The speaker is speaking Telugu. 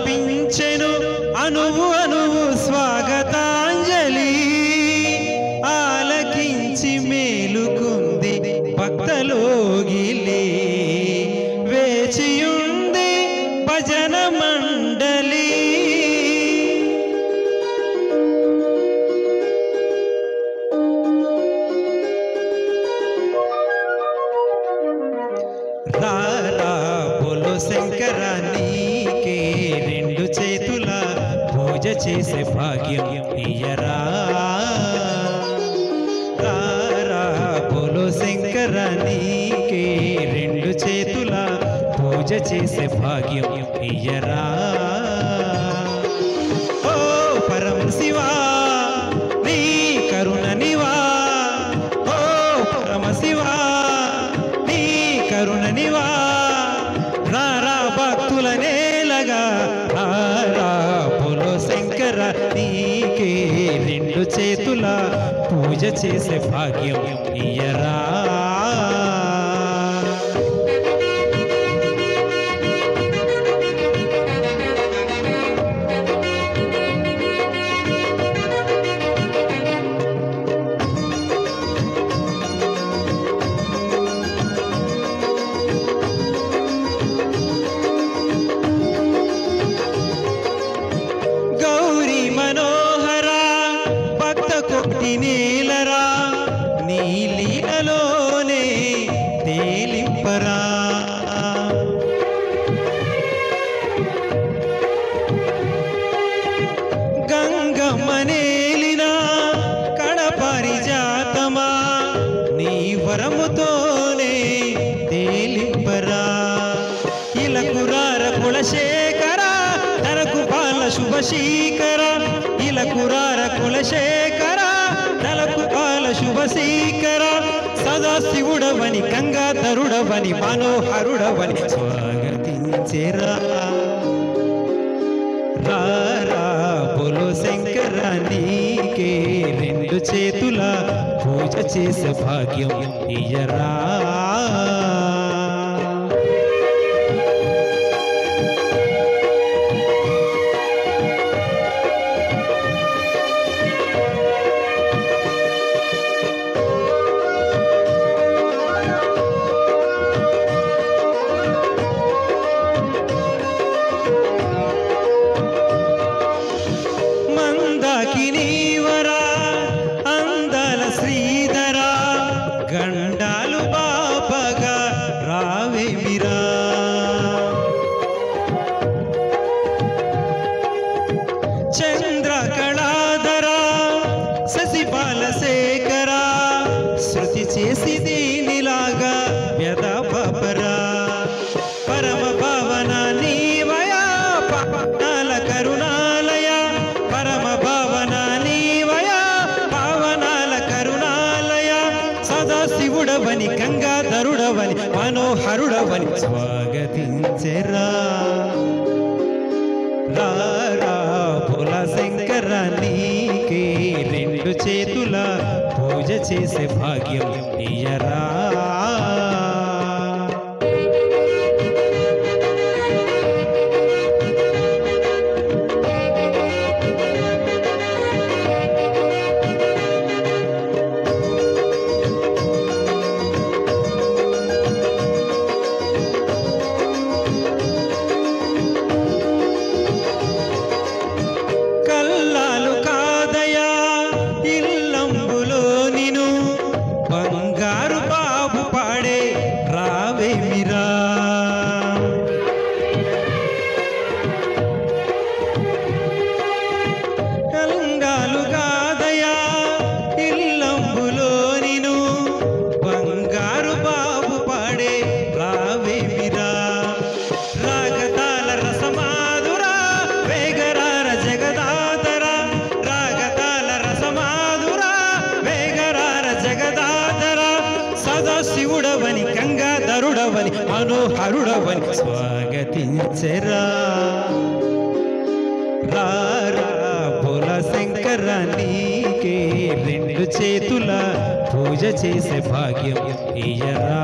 ఆలపించెను అనువు అనువు స్వాగతాంజలి ఆలకించి మేలుకుంది భక్తలోగిలి వేచియుంది భజన మండలి రారా బోలో శంకరా నీకే రెండు చేతుల పూజ చేసే భాగ్యం ఇయ్యరా రారా బోలో శంకరా నీకే రెండు చేతుల పూజ చేసే భాగ్యం ఇయ్యరా ఓ పరమ శివా నీ కరుణ నివా ఓ పరమ శివా కరుణ నివా రారా భక్తుల నేలగా రారా బోలో శంకర నీకే రెండు చేతుల పూజ చేసే భాగ్యం ఇయ్యరా నీలరా నీలీలలోనే తేలింపరా గంగమ్మనేలిన కడపరిజాతమా నీ వరముతోనే తేలింపరా ఇలకురార కులశేఖర తనకు బాల శుభశీకర ఇలకురార కులశేఖర తలకు కాల శుభశీకర సదాశివుడవని గంగాధరుడవని మనోహరుడవని స్వాగతించెరా రారా బోలో శంకర నీకే రెండు చేతుల పూజ చేసే భాగ్యం ఇయ్యరా మందాకినీవరా అందాల శ్రీధరా గండాలు బాపగా రావేమిరా చంద్ర కళాధరా శశిపాల శేఖరా శృతి చేసి దీనిలాగా వ్యధ పాపరా పరమ భావన నీవయా పావనాల కరుణాలయ పరమ భావన నీవయా పావనాల కరుణాలయ సదాశివుడవని గంగాధరుడవని మనోహరుడవని స్వాగతించెరా రారా బోలా శంకర నీకే రెండు చేతుల పూజ చేసే భాగ్యం ఇయ్యరా కల్లాలు కాదయా ఇల్లంబులో నిను బంగారు బాబు పాడే రావేమిరా కల్లాలు కాదయా ఇల్లంబులో నిను బంగారు బాబు పాడే రావేమిరా రాగతాల రసమాధురా వేగరార జగదాధర రాగతాల రసమాధురా వేగరార జగదాధర సదాశివుడవని గంగాధరుడవని మనోహరుడవని స్వాగతించెరా రారా బోలా శంకర నీకే రెండు చేతుల పూజ చేసే భాగ్యం ఇయ్యరా